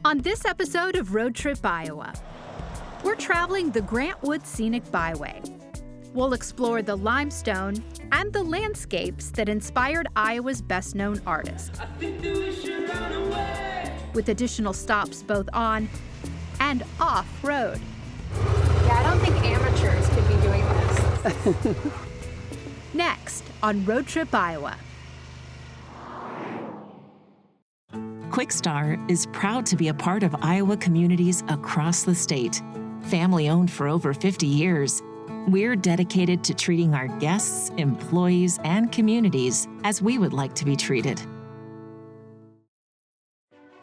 On this episode of Road Trip Iowa, we're traveling the Grant Wood Scenic Byway. We'll explore the limestone and the landscapes that inspired Iowa's best-known artist, with additional stops both on and off-road. Yeah, I don't think amateurs could be doing this. Next on Road Trip Iowa. Quickstar is proud to be a part of Iowa communities across the state. Family-owned for over 50 years, we're dedicated to treating our guests, employees, and communities as we would like to be treated.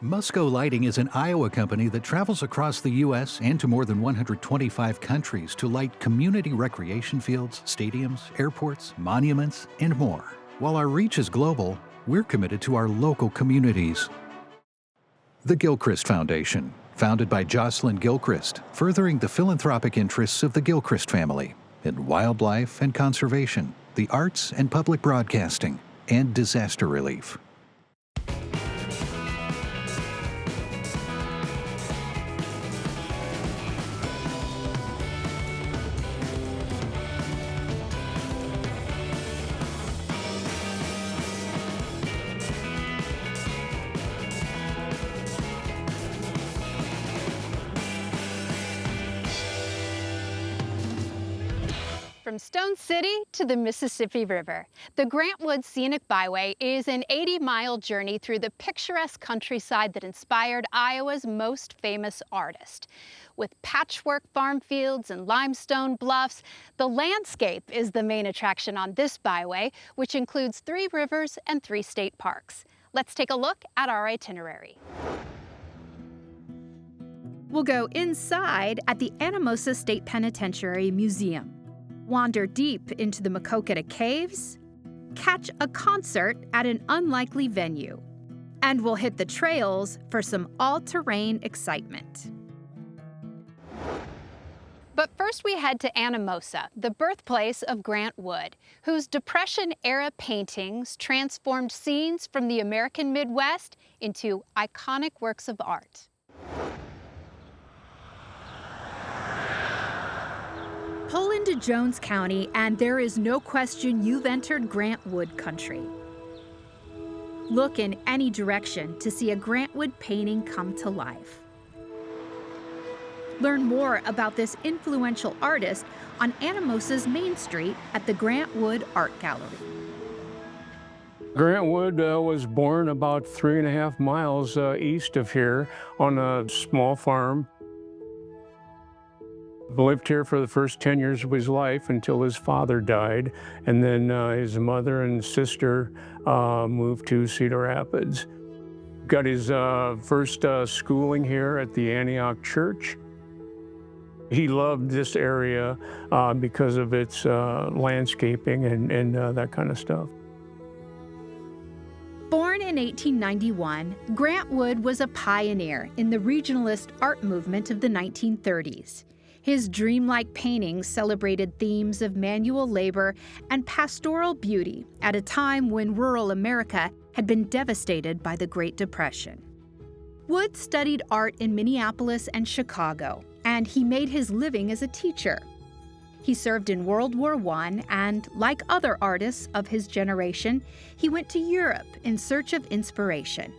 Musco Lighting is an Iowa company that travels across the U.S. and to more than 125 countries to light community recreation fields, stadiums, airports, monuments, and more. While our reach is global, we're committed to our local communities. The Gilchrist Foundation, founded by Jocelyn Gilchrist, furthering the philanthropic interests of the Gilchrist family in wildlife and conservation, the arts and public broadcasting, and disaster relief. From Stone City to the Mississippi River, the Grant Wood Scenic Byway is an 80-mile journey through the picturesque countryside that inspired Iowa's most famous artist. With patchwork farm fields and limestone bluffs, the landscape is the main attraction on this byway, which includes 3 rivers and 3 state parks. Let's take a look at our itinerary. We'll go inside at the Anamosa State Penitentiary Museum, wander deep into the Makoka caves, catch a concert at an unlikely venue, and we'll hit the trails for some all-terrain excitement. But first we head to Anamosa, the birthplace of Grant Wood, whose Depression-era paintings transformed scenes from the American Midwest into iconic works of art. Pull into Jones County, and there is no question you've entered Grant Wood country. Look in any direction to see a Grant Wood painting come to life. Learn more about this influential artist on Anamosa's Main Street at the Grant Wood Art Gallery. Grant Wood was born about 3.5 miles east of here on a small farm. Lived here for the first 10 years of his life until his father died, and then his mother and sister moved to Cedar Rapids. Got his first schooling here at the Antioch Church. He loved this area because of its landscaping and that kind of stuff. Born in 1891, Grant Wood was a pioneer in the regionalist art movement of the 1930s. His dreamlike paintings celebrated themes of manual labor and pastoral beauty at a time when rural America had been devastated by the Great Depression. Wood studied art in Minneapolis and Chicago, and he made his living as a teacher. He served in World War I, and like other artists of his generation, he went to Europe in search of inspiration.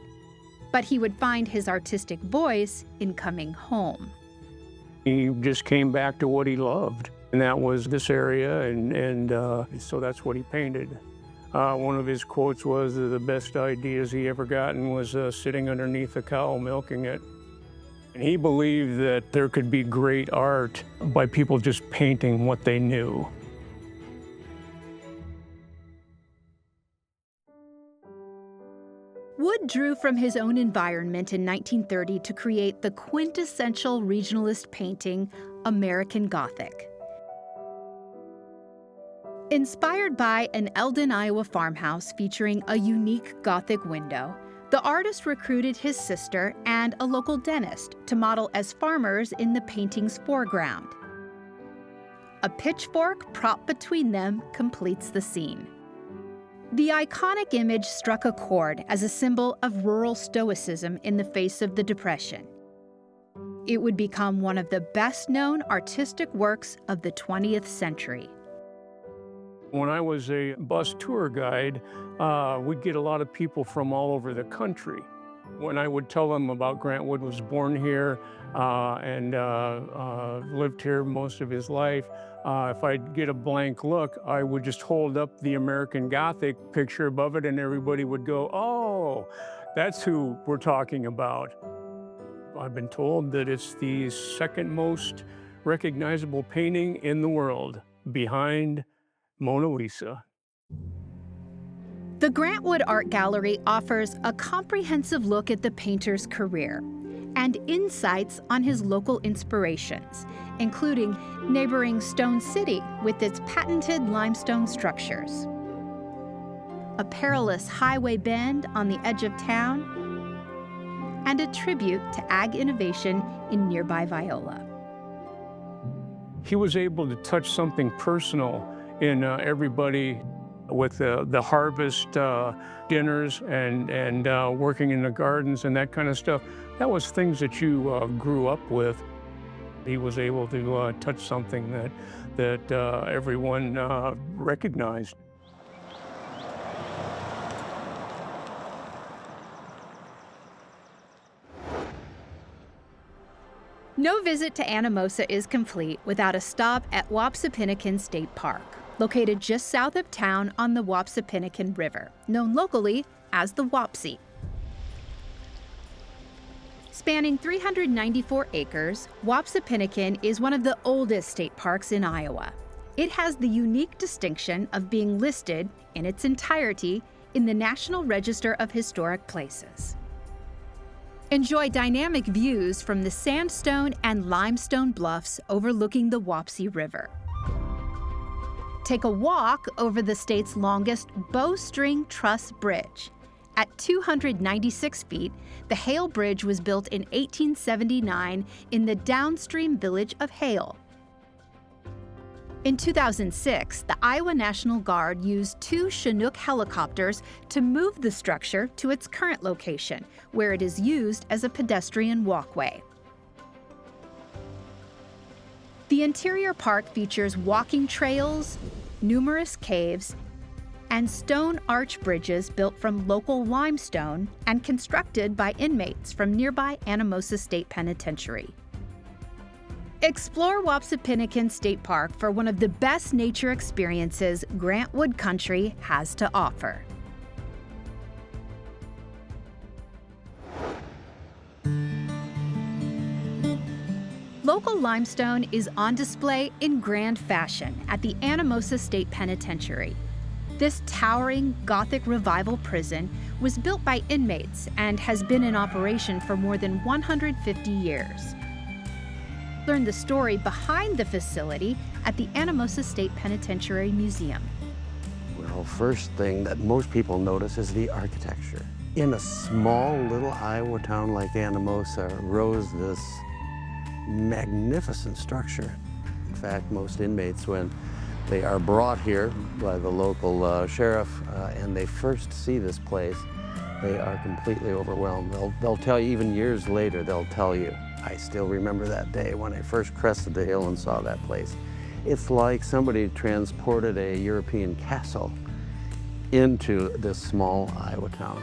But he would find his artistic voice in coming home. He just came back to what he loved, and that was this area, and so that's what he painted. One of his quotes was that the best ideas he ever gotten was sitting underneath a cow milking it. And he believed that there could be great art by people just painting what they knew. Wood drew from his own environment in 1930 to create the quintessential regionalist painting, American Gothic. Inspired by an Eldon, Iowa farmhouse featuring a unique Gothic window, the artist recruited his sister and a local dentist to model as farmers in the painting's foreground. A pitchfork propped between them completes the scene. The iconic image struck a chord as a symbol of rural stoicism in the face of the Depression. It would become one of the best-known artistic works of the 20th century. When I was a bus tour guide, we'd get a lot of people from all over the country. When I would tell them about Grant Wood was born here and lived here most of his life, if I'd get a blank look, I would just hold up the American Gothic picture above it and everybody would go, "Oh, that's who we're talking about." I've been told that it's the second most recognizable painting in the world, behind Mona Lisa. The Grant Wood Art Gallery offers a comprehensive look at the painter's career and insights on his local inspirations, including neighboring Stone City with its patented limestone structures, a perilous highway bend on the edge of town, and a tribute to ag innovation in nearby Viola. He was able to touch something personal in everybody with the harvest dinners and working in the gardens and that kind of stuff. That was things that you grew up with. He was able to touch something that everyone recognized. No visit to Anamosa is complete without a stop at Wapsi State Park, located just south of town on the Wapsi River, known locally as the Wapsi. Spanning 394 acres, Wapsi is one of the oldest state parks in Iowa. It has the unique distinction of being listed in its entirety in the National Register of Historic Places. Enjoy dynamic views from the sandstone and limestone bluffs overlooking the Wapsi River. Take a walk over the state's longest bowstring truss bridge. At 296 feet, the Hale Bridge was built in 1879 in the downstream village of Hale. In 2006, the Iowa National Guard used 2 Chinook helicopters to move the structure to its current location, where it is used as a pedestrian walkway. The interior park features walking trails, numerous caves, and stone arch bridges built from local limestone and constructed by inmates from nearby Anamosa State Penitentiary. Explore Wapsi State Park for one of the best nature experiences Grant Wood Country has to offer. Local limestone is on display in grand fashion at the Anamosa State Penitentiary. This towering Gothic Revival prison was built by inmates and has been in operation for more than 150 years. Learn the story behind the facility at the Anamosa State Penitentiary Museum. Well, first thing that most people notice is the architecture. In a small little Iowa town like Anamosa rose this magnificent structure. In fact, most inmates, when they are brought here by the local sheriff and they first see this place, they are completely overwhelmed. They'll tell you, even years later, they'll tell you, I still remember that day when I first crested the hill and saw that place. It's like somebody transported a European castle into this small Iowa town.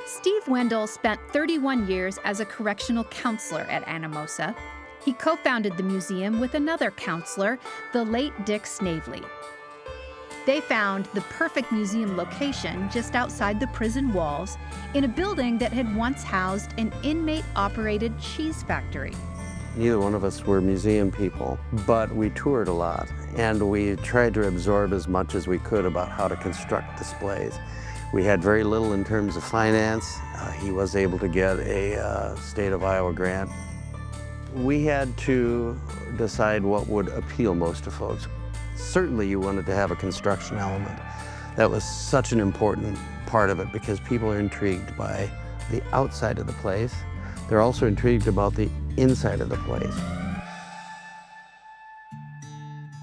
Steve Wendell spent 31 years as a correctional counselor at Anamosa. He co-founded the museum with another counselor, the late Dick Snavely. They found the perfect museum location just outside the prison walls in a building that had once housed an inmate-operated cheese factory. Neither one of us were museum people, but we toured a lot, and we tried to absorb as much as we could about how to construct displays. We had very little in terms of finance. He was able to get a State of Iowa grant. We had to decide what would appeal most to folks. Certainly you wanted to have a construction element. That was such an important part of it because people are intrigued by the outside of the place. They're also intrigued about the inside of the place.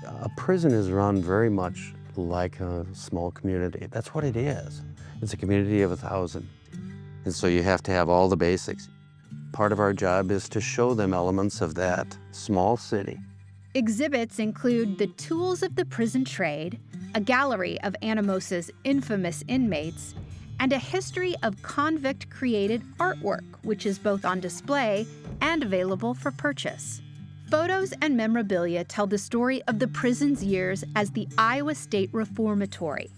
A prison is run very much like a small community. That's what it is. It's a community of 1,000. And so you have to have all the basics. Part of our job is to show them elements of that small city. Exhibits include the tools of the prison trade, a gallery of Anamosa's infamous inmates, and a history of convict-created artwork, which is both on display and available for purchase. Photos and memorabilia tell the story of the prison's years as the Iowa State Reformatory,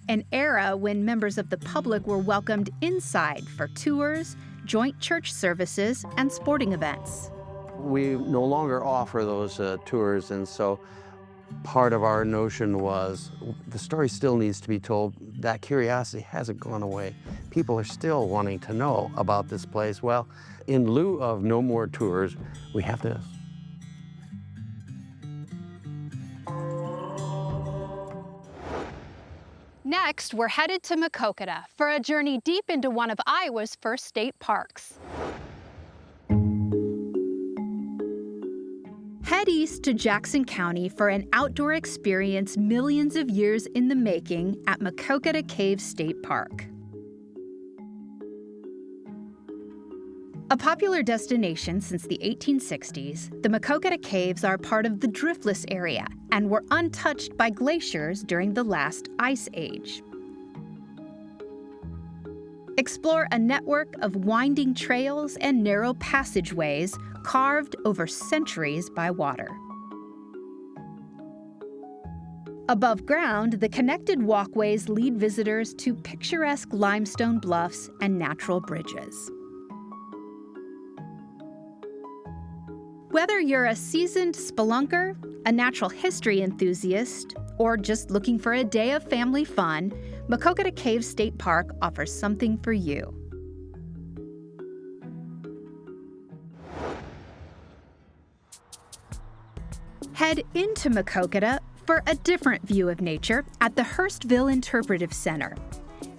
an era when members of the public were welcomed inside for tours, joint church services, and sporting events. We no longer offer those tours, and so part of our notion was the story still needs to be told. That curiosity hasn't gone away. People are still wanting to know about this place. Well, in lieu of no more tours, we have this. Next, we're headed to Makoka for a journey deep into one of Iowa's first state parks. Head east to Jackson County for an outdoor experience millions of years in the making at Makoka Cave State Park. A popular destination since the 1860s, the Makoka Caves are part of the driftless area and were untouched by glaciers during the last ice age. Explore a network of winding trails and narrow passageways carved over centuries by water. Above ground, the connected walkways lead visitors to picturesque limestone bluffs and natural bridges. Whether you're a seasoned spelunker, a natural history enthusiast, or just looking for a day of family fun, Makoka Cave State Park offers something for you. Head into Makoka for a different view of nature at the HurstvilleInterpretive Center.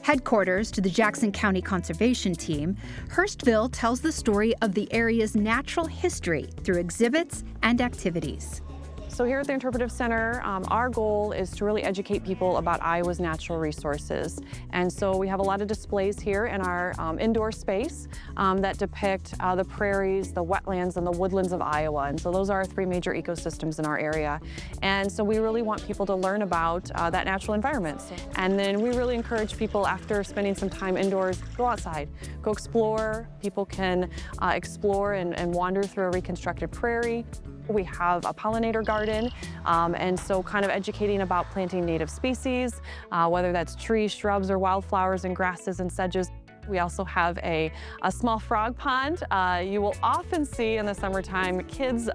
Headquarters to the Jackson County Conservation Team, Hurstville tells the story of the area's natural history through exhibits and activities. So here at the Interpretive Center, our goal is to really educate people about Iowa's natural resources. And so we have a lot of displays here in our indoor space that depict the prairies, the wetlands, and the woodlands of Iowa. And so those are our three major ecosystems in our area. And so we really want people to learn about that natural environment. And then we really encourage people, after spending some time indoors, go outside, go explore. People can explore and wander through a reconstructed prairie. We have a pollinator garden, and so kind of educating about planting native species, whether that's trees, shrubs, or wildflowers and grasses and sedges. We also have a small frog pond. You will often see in the summertime kids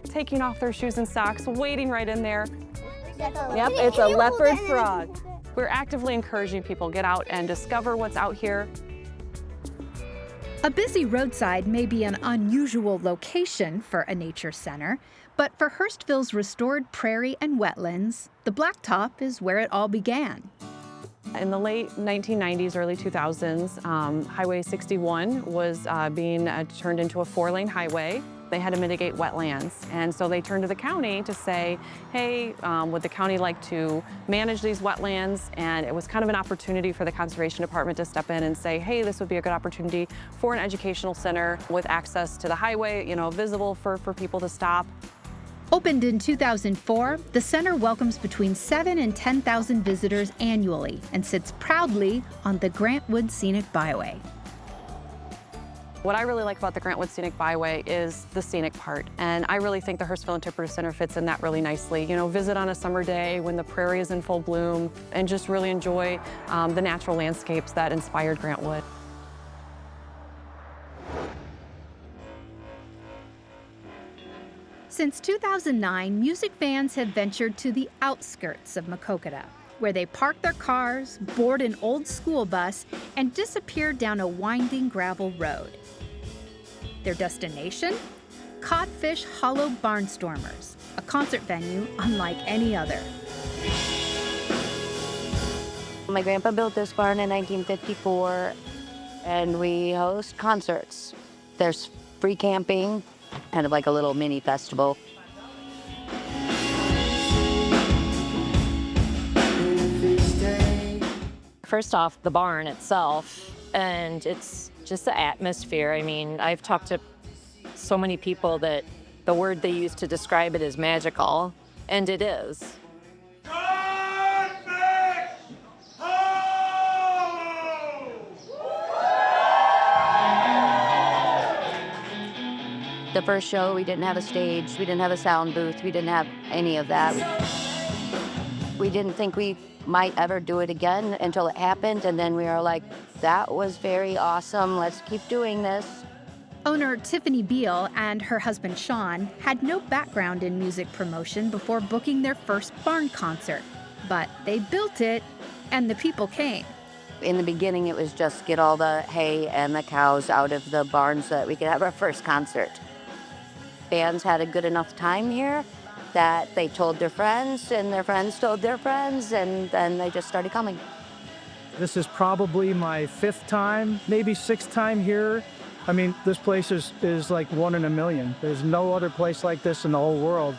taking off their shoes and socks, wading right in there. Yep, it's a leopard frog. We're actively encouraging people to get out and discover what's out here. A busy roadside may be an unusual location for a nature center, but for Hurstville's restored prairie and wetlands, the blacktop is where it all began. In the late 1990s, early 2000s, Highway 61 was being turned into a 4-lane highway. They had to mitigate wetlands, and so they turned to the county to say, hey, would the county like to manage these wetlands? And it was kind of an opportunity for the Conservation Department to step in and say, hey, this would be a good opportunity for an educational center with access to the highway, you know, visible for people to stop. Opened in 2004, the center welcomes between 7,000 and 10,000 visitors annually and sits proudly on the Grant Wood Scenic Byway. What I really like about the Grant Wood Scenic Byway is the scenic part, and I really think the Hurstville Interpretive Center fits in that really nicely. You know, visit on a summer day when the prairie is in full bloom and just really enjoy the natural landscapes that inspired Grant Wood. Since 2009, music fans have ventured to the outskirts of Makoka, where they park their cars, board an old school bus, and disappear down a winding gravel road. Their destination? Codfish Hollow Barntormers, a concert venue unlike any other. My grandpa built this barn in 1954, and we host concerts. There's free camping, kind of like a little mini festival. First off, the barn itself, and it's just the atmosphere. I mean, I've talked to so many people that the word they use to describe it is magical, and it is. The first show, we didn't have a stage, we didn't have a sound booth, we didn't have any of that. We didn't think we might ever do it again until it happened, and then we were like, that was very awesome, let's keep doing this. Owner Tiffany Beal and her husband Sean had no background in music promotion before booking their first barn concert, but they built it and the people came. In the beginning, it was just get all the hay and the cows out of the barn so that we could have our first concert. Bands had a good enough time here that they told their friends, and their friends told their friends, and then they just started coming. This is probably my 5th time, maybe 6th time here. I mean, this place is like 1 in a million. There's no other place like this in the whole world.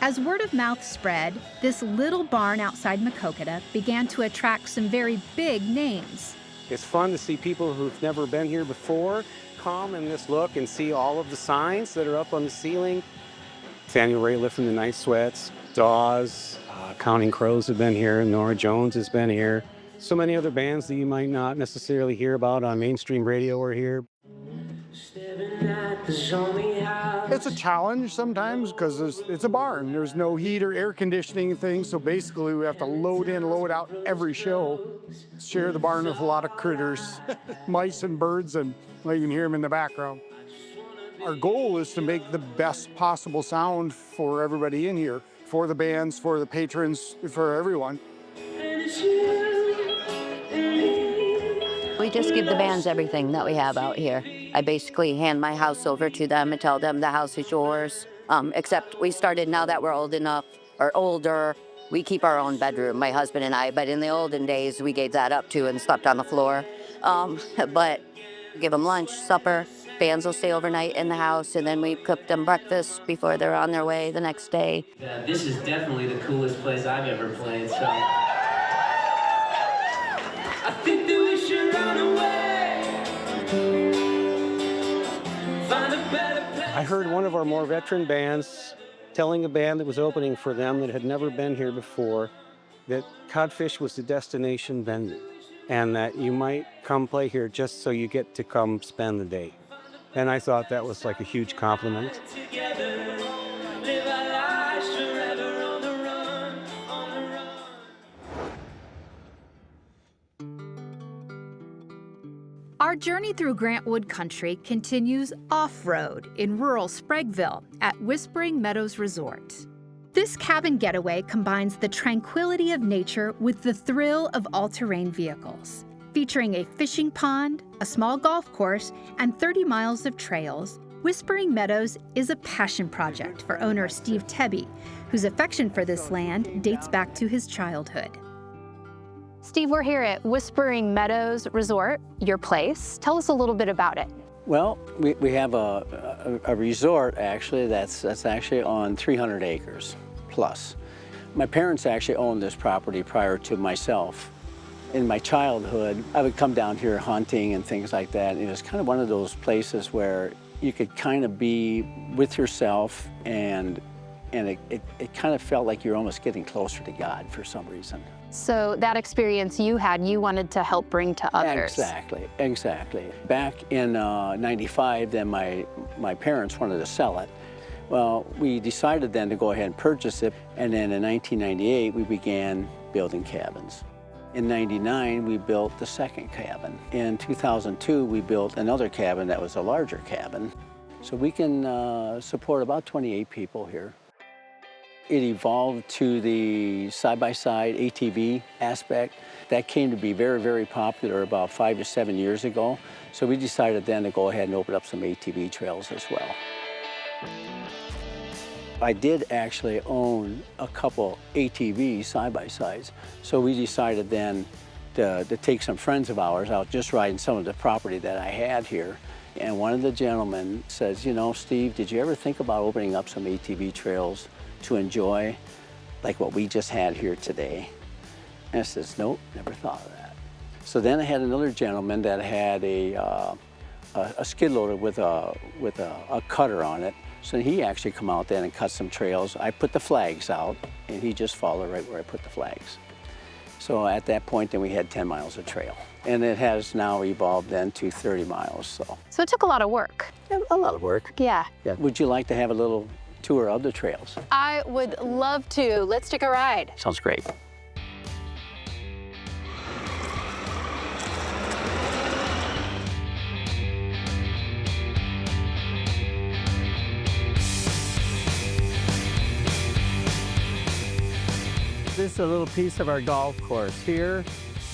As word of mouth spread, this little barn outside Makoka began to attract some very big names. It's fun to see people who've never been here before come and just look and see all of the signs that are up on the ceiling. Nathaniel Rateliff from the Night Sweats, Dawes, Counting Crows have been here, Nora Jones has been here. So many other bands that you might not necessarily hear about on mainstream radio are here. It's a challenge sometimes because it's a barn. There's no heat or air conditioning thing, so basically we have to load in, load out every show. Share the barn with a lot of critters, mice and birds, and I can hear them in the background. Our goal is to make the best possible sound for everybody in here, for the bands, for the patrons, for everyone. We just give the bands everything that we have out here. I basically hand my house over to them and tell them the house is yours. Except we started, now that we're old enough, or older, we keep our own bedroom, my husband and I, but in the olden days, we gave that up too and slept on the floor. But give them lunch, supper, bands will stay overnight in the house, and then we cook them breakfast before they're on their way the next day. Yeah, this is definitely the coolest place I've ever played, so. I think that we should run away. Find a better place. I heard one of our more veteran bands telling a band that was opening for them that had never been here before that Codfish was the destination venue and that you might come play here just so you get to come spend the day. And I thought that was like a huge compliment. Together, live our lives forever on the run, on the run. Our journey through Grant Wood Country continues off-road in rural Spragueville at Whispering Meadows Resort. This cabin getaway combines the tranquility of nature with the thrill of all-terrain vehicles. Featuring a fishing pond, a small golf course, and 30 miles of trails, Whispering Meadows is a passion project for owner Steve Tebby, whose affection for this land dates back to his childhood. Steve, we're here at Whispering Meadows Resort, your place. Tell us a little bit about it. Well, we have a resort actually that's actually on 300 acres plus. My parents actually owned this property prior to myself. In my childhood, I would come down here hunting and things like that. It was kind of one of those places where you could kind of be with yourself and it kind of felt like you're almost getting closer to God for some reason. So that experience you had, you wanted to help bring to others. Exactly. Back in 95, then my parents wanted to sell it. Well, we decided then to go ahead and purchase it. And then in 1998, we began building cabins. In 99, we built the second cabin. In 2002, we built another cabin that was a larger cabin. So we can support about 28 people here. It evolved to the side-by-side ATV aspect. That came to be very, very popular about 5 to 7 years ago. So we decided then to go ahead and open up some ATV trails as well. I did actually own a couple ATV side-by-sides. So we decided then to take some friends of ours out just riding some of the property that I had here. And one of the gentlemen says, you know, Steve, did you ever think about opening up some ATV trails to enjoy like what we just had here today? And I says, nope, never thought of that. So then I had another gentleman that had a a skid loader with a cutter on it. So he actually come out then and cut some trails. I put the flags out, and he just followed right where I put the flags. So at that point, then we had 10 miles of trail. And it has now evolved then to 30 miles, So it took a lot of work. Yeah, a lot of work. Yeah. Yeah. Would you like to have a little tour of the trails? I would love to. Let's take a ride. Sounds great. This is a little piece of our golf course here,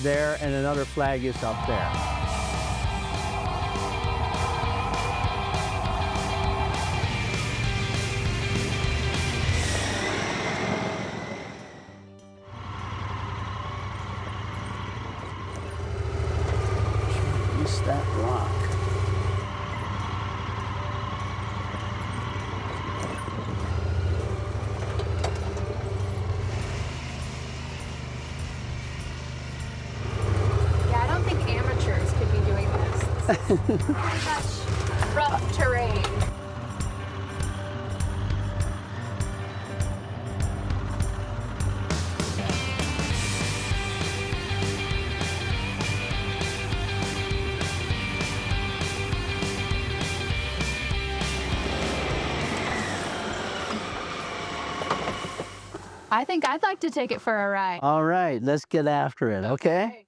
there, and another flag is up there. Release that rock. Yeah, I don't think amateurs could be doing this. This is pretty much rough terrain. I think I'd like to take it for a ride. All right, let's get after it, okay?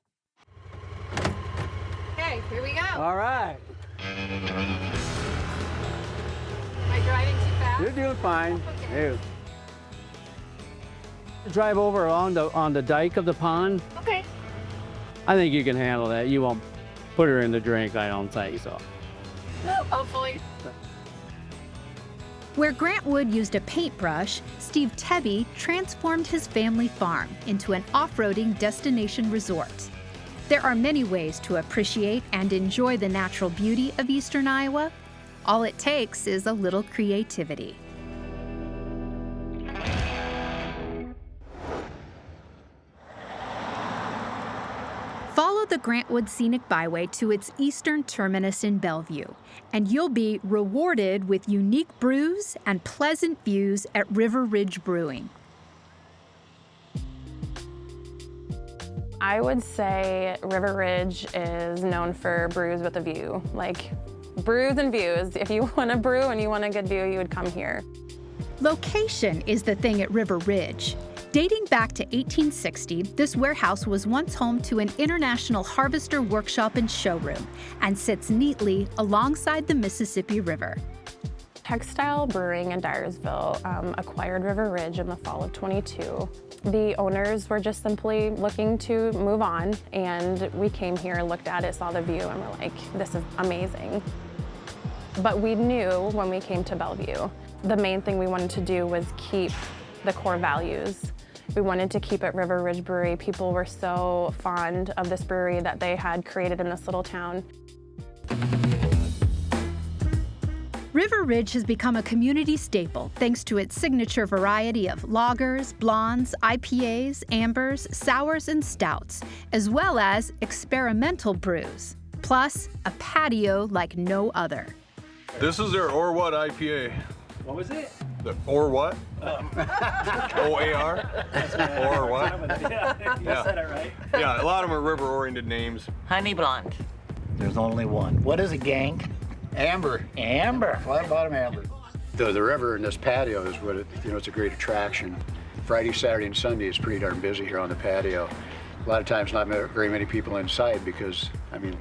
Okay, here we go. All right. Am I driving too fast? You're doing fine. Okay. Hey. Drive over on the dike of the pond. Okay. I think you can handle that. You won't put her in the drink, I don't think so. Hopefully. Where Grant Wood used a paintbrush, Steve Tebby transformed his family farm into an off-roading destination resort. There are many ways to appreciate and enjoy the natural beauty of eastern Iowa. All it takes is a little creativity. Follow the Grant Wood Scenic Byway to its eastern terminus in Bellevue, and you'll be rewarded with unique brews and pleasant views at River Ridge Brewing. I would say River Ridge is known for brews with a view, like brews and views. If you want a brew and you want a good view, you would come here. Location is the thing at River Ridge. Dating back to 1860, this warehouse was once home to an international harvester workshop and showroom and sits neatly alongside the Mississippi River. Textile Brewing in Dyersville acquired River Ridge in the fall of '22. The owners were just simply looking to move on, and we came here, looked at it, saw the view, and we're like, this is amazing. But we knew when we came to Bellevue, the main thing we wanted to do was keep the core values. We wanted to keep it River Ridge Brewery. People were so fond of this brewery that they had created in this little town. River Ridge has become a community staple thanks to its signature variety of lagers, blondes, IPAs, ambers, sours, and stouts, as well as experimental brews, plus a patio like no other. This is their Or What IPA. What was it? The Or What? O-A-R? Or What? Yeah, you said it right. Yeah, a lot of them are river-oriented names. Honey Blonde. There's only one. What is it, gang? Amber. Amber. Flat bottom amber. The river and this patio is what it's a great attraction. Friday, Saturday, and Sunday is pretty darn busy here on the patio. A lot of times not very many people inside because, I mean,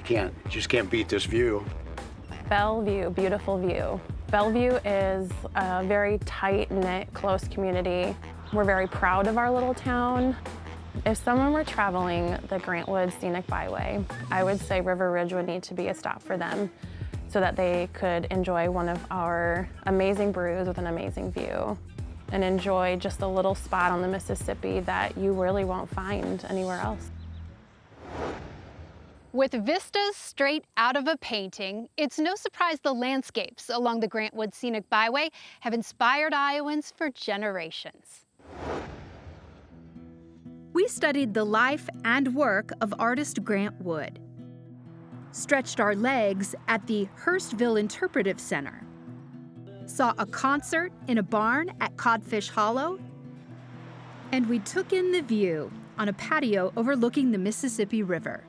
you just can't beat this view. Bellevue, beautiful view. Bellevue is a very tight-knit, close community. We're very proud of our little town. If someone were traveling the Grant Wood Scenic Byway, I would say River Ridge would need to be a stop for them so that they could enjoy one of our amazing brews with an amazing view and enjoy just a little spot on the Mississippi that you really won't find anywhere else. With vistas straight out of a painting, it's no surprise the landscapes along the Grant Wood Scenic Byway have inspired Iowans for generations. We studied the life and work of artist Grant Wood. stretched our legs at the HurstvilleInterpretive Center, saw a concert in a barn at Codfish Hollow, and we took in the view on a patio overlooking the Mississippi River.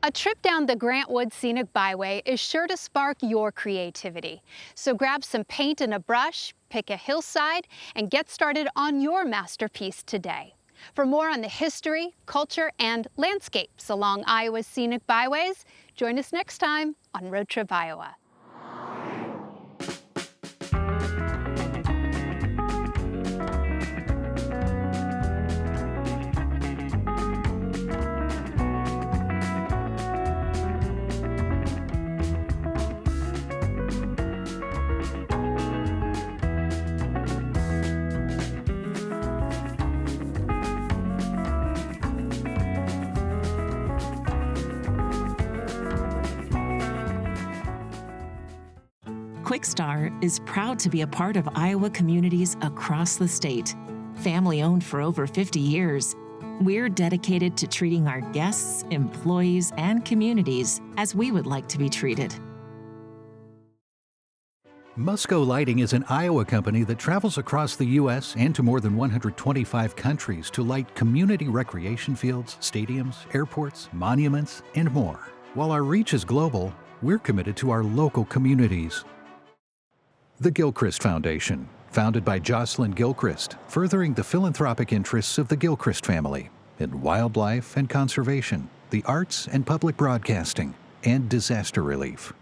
A trip down the Grant Wood Scenic Byway is sure to spark your creativity. So grab some paint and a brush, pick a hillside, and get started on your masterpiece today. For more on the history, culture, and landscapes along Iowa's scenic byways, join us next time on Road Trip Iowa. Quickstar is proud to be a part of Iowa communities across the state. Family-owned for over 50 years, we're dedicated to treating our guests, employees, and communities as we would like to be treated. Musco Lighting is an Iowa company that travels across the U.S. and to more than 125 countries to light community recreation fields, stadiums, airports, monuments, and more. While our reach is global, we're committed to our local communities. The Gilchrist Foundation, founded by Jocelyn Gilchrist, furthering the philanthropic interests of the Gilchrist family in wildlife and conservation, the arts and public broadcasting, and disaster relief.